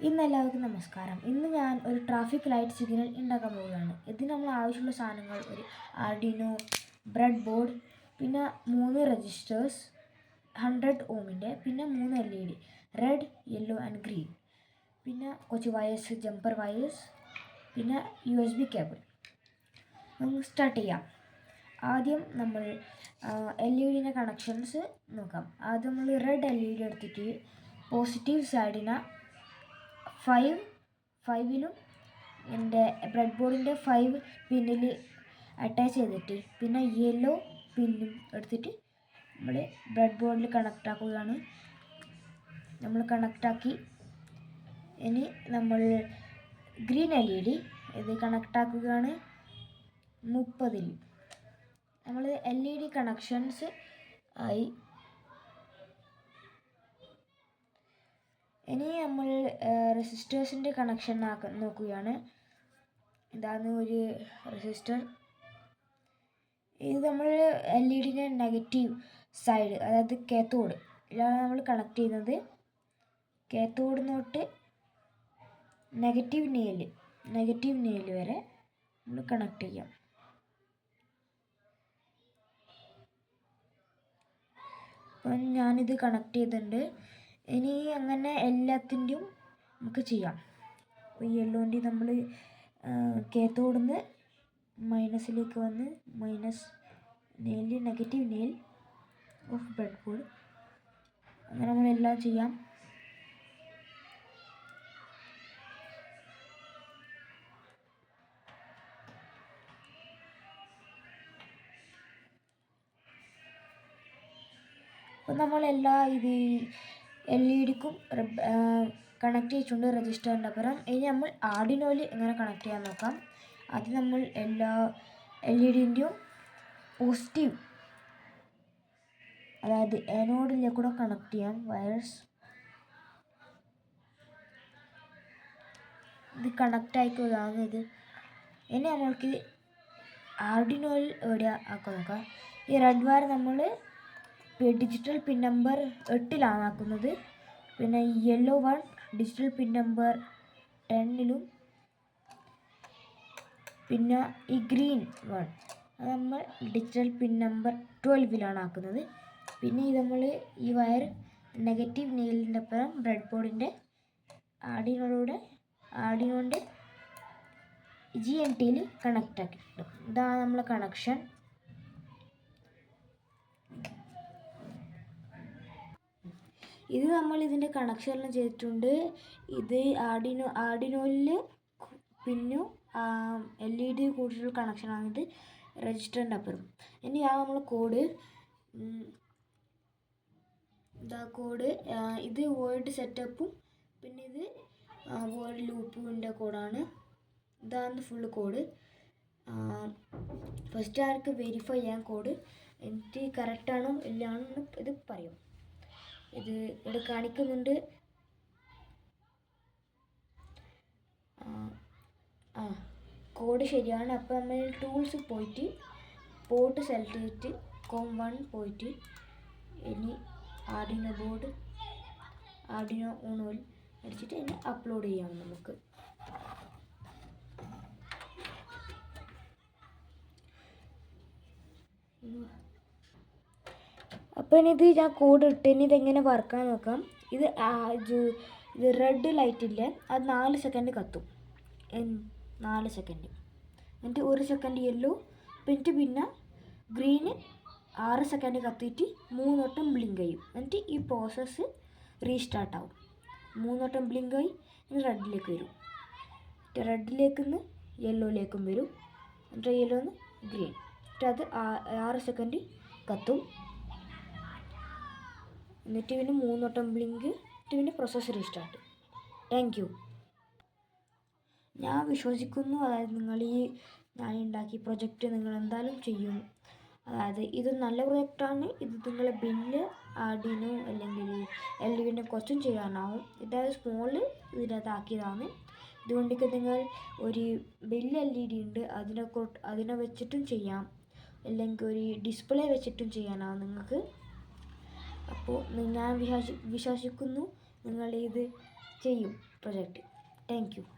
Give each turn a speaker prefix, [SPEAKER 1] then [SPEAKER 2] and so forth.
[SPEAKER 1] ഇന്ന് എല്ലാവർക്കും നമസ്കാരം. ഇന്ന് ഞാൻ ഒരു ട്രാഫിക് ലൈറ്റ് സിഗ്നൽ ഉണ്ടാക്കാൻ പോവുകയാണ്. ഇതിന് നമ്മൾ ആവശ്യമുള്ള സാധനങ്ങൾ ഒരു ആർഡിനോ, ബ്രെഡ് ബോർഡ്, പിന്നെ 3 രജിസ്റ്റേഴ്സ് 100 ഓമിൻ്റെ, പിന്നെ 3 LED red, yellow and green, പിന്നെ കുറച്ച് വയേഴ്സ്, ജമ്പർ വയേഴ്സ്, പിന്നെ USB കേബിൾ. നമുക്ക് സ്റ്റാർട്ട് ചെയ്യാം. ആദ്യം നമ്മൾ LED കണക്ഷൻസ് നോക്കാം. ആദ്യം നമ്മൾ റെഡ് LED എടുത്തിട്ട് പോസിറ്റീവ് സൈഡിനെ 5ലും എൻ്റെ ബ്രെഡ് ബോർഡിൻ്റെ 5 പിന്നിൽ അറ്റാച്ച് ചെയ്തിട്ട് പിന്നെ യെല്ലോ പിന്നും എടുത്തിട്ട് നമ്മൾ ബ്രെഡ് ബോർഡിൽ കണക്റ്റ് ആക്കുകയാണ്. നമ്മൾ കണക്റ്റാക്കി. ഇനി നമ്മൾ ഗ്രീൻ LED ഇത് കണക്റ്റ് ആക്കുകയാണ് 30ൽ. നമ്മൾ LED കണക്ഷൻസ് ആയി. ഇനി നമ്മൾ റെസിസ്റ്റേഴ്സിൻ്റെ കണക്ഷൻ നോക്കുകയാണ്. ഇതാണ് ഒരു റെസിസ്റ്റർ. ഇത് നമ്മൾ LED നെഗറ്റീവ് സൈഡ്, അതായത് കാത്തോഡ്, ഇതാണ് നമ്മൾ കണക്ട് ചെയ്യുന്നത്. കാത്തോഡ് തൊട്ട് നെഗറ്റീവ് നെയിൽ വരെ നമ്മൾ കണക്ട് ചെയ്യാം. അപ്പം ഞാനിത് കണക്ട് ചെയ്തിട്ടുണ്ട്. ഇനി അങ്ങനെ എല്ലാത്തിൻ്റെയും നമുക്ക് ചെയ്യാം. അപ്പോൾ യെല്ലോൻ്റെ നമ്മൾ കേത്തോടുന്ന് മൈനസിലേക്ക് വന്ന് minus negative nail of bread board, അങ്ങനെ നമ്മളെല്ലാം ചെയ്യാം. അപ്പം നമ്മളെല്ലാം ഇത് LED-ക്കും കണക്ട് ചെയ്തിട്ടുണ്ട് രജിസ്റ്ററിൻ്റെ അപ്പുറം. ഇനി നമ്മൾ ആർഡിനോയിൽ എങ്ങനെ കണക്ട് ചെയ്യാൻ നോക്കാം. അത് നമ്മൾ എല്ലാ LED-ൻ്റെയും പോസിറ്റീവ്, അതായത് ആനോഡിലേക്ക് കൂടെ കണക്ട് ചെയ്യാം വയേഴ്സ്. ഇത് കണക്റ്റ് ആയിക്കൊള്ളാണ് ഇത്. ഇനി നമ്മൾക്ക് ആർഡിനോയിൽ എവിടെ ആക്കാൻ നോക്കാം. ഈ റെഡ് വയർ നമ്മൾ ഡിജിറ്റൽ പിൻ നമ്പർ 8ലാണ് ആക്കുന്നത്. പിന്നെ yellow one digital pin number 10ലും, പിന്നെ ഈ ഗ്രീൻ വൺ അത് നമ്മൾ ഡിജിറ്റൽ പിൻ നമ്പർ 12ലാണ് ആക്കുന്നത്. പിന്നെ ഇത് നമ്മൾ ഈ വയർ നെഗറ്റീവ് നെയിലിൻ്റെ ഒപ്പം ബ്രെഡ് ബോർഡിൻ്റെ ആർഡിനോൻ്റെ GNTയിൽ കണക്റ്റ് ആക്കിയിട്ടുണ്ട്. ഇതാണ് നമ്മളെ കണക്ഷൻ. ഇത് നമ്മൾ ഇതിൻ്റെ കണക്ഷനെല്ലാം ചെയ്തിട്ടുണ്ട്. ഇത് ആർഡിനോയിൽ പിന്നും LED കൂട്ടിയിട്ടുള്ള കണക്ഷനാണിത് രജിസ്റ്ററിൻ്റെ അപ്പുറം. ഇനി ആ നമ്മൾ കോഡ് ഇത് വേർഡ് സെറ്റപ്പും പിന്നെ ഇത് വേർഡ് ലൂപ്പിൻ്റെ കോഡാണ്. ഇതാണ് ഫുള്ള് കോഡ്. ഫസ്റ്റ് ആർക്ക് വെരിഫൈ ചെയ്യാൻ കോഡ്, എന്നിട്ട് കറക്റ്റാണോ ഇല്ലാണെന്ന് ഇത് പറയും. ഇത് ഇവിടെ കാണിക്കുന്നുണ്ട്. കോഡ് ശരിയാണ്. അപ്പോൾ നമ്മൾ ടൂൾസ് പോയിട്ട് പോർട്ട് സെലക്ട് ചെയ്തിട്ട് COM1 പോയിട്ട് ഇനി ആർഡിനോ ഓണോയിൽ അടിച്ചിട്ട് ഇനി അപ്ലോഡ് ചെയ്യാം നമുക്ക്. അപ്പോൾ ഇനി ഇത് ഞാൻ കോഡ് ഇട്ട് ഇനി ഇതെങ്ങനെ വർക്കാൻ നോക്കാം. ഇത് റെഡ് ലൈറ്റില്ലേ, അത് 4 സെക്കൻഡ് കത്തും. 4 സെക്കൻഡ്, എന്നിട്ട് 1 സെക്കൻഡ് യെല്ലോ, പിന്നെ ഗ്രീന് 6 സെക്കൻഡ് കത്തിയിട്ട് 3 വട്ടം ബ്ലിങ്ക് ചെയ്യും. എന്നിട്ട് ഈ പ്രോസസ്സ് റീസ്റ്റാർട്ടാവും. 3 വട്ടം ബ്ലിങ്ക് ആയി ഇനി റെഡിലേക്ക് വരും. റെഡിലേക്ക് നിന്ന് യെല്ലോയിലേക്കും വരും. എന്നിട്ട് യെല്ലോന്ന് ഗ്രീൻ, എന്നിട്ട് അത് 6 സെക്കൻഡ് കത്തും. എന്നിട്ട് പിന്നെ 3 വട്ടം ബ്ലിങ്ക്, പിന്നെ പ്രോസസ്സ് റീസ്റ്റാർട്ട്. Thank you. ഞാൻ വിശ്വസിക്കുന്നു, അതായത് നിങ്ങൾ ഞാൻ ഉണ്ടാക്കിയ പ്രൊജക്റ്റ് നിങ്ങൾ എന്തായാലും ചെയ്യും. അതായത് ഇത് നല്ല പ്രൊജക്റ്റാണ്. ഇത് നിങ്ങളെ ബില്ല് ആർഡിനോ അല്ലെങ്കിൽ LED കുറച്ചും ചെയ്യാനാവും. ഇതായത് സ്മോള് ഇതിനകത്താക്കിയതാണ്. ഇതുകൊണ്ടൊക്കെ നിങ്ങൾ ഒരു വലിയ LED ഉണ്ട്, അതിനെ വെച്ചിട്ടും ചെയ്യാം, അല്ലെങ്കിൽ ഒരു ഡിസ്പ്ലേ വെച്ചിട്ടും ചെയ്യാനാവും നിങ്ങൾക്ക്. അപ്പോൾ ഞാൻ വിശ്വസിക്കുന്നു നിങ്ങൾ ഇത് ചെയ്യും പ്രൊജക്റ്റ്. Thank you.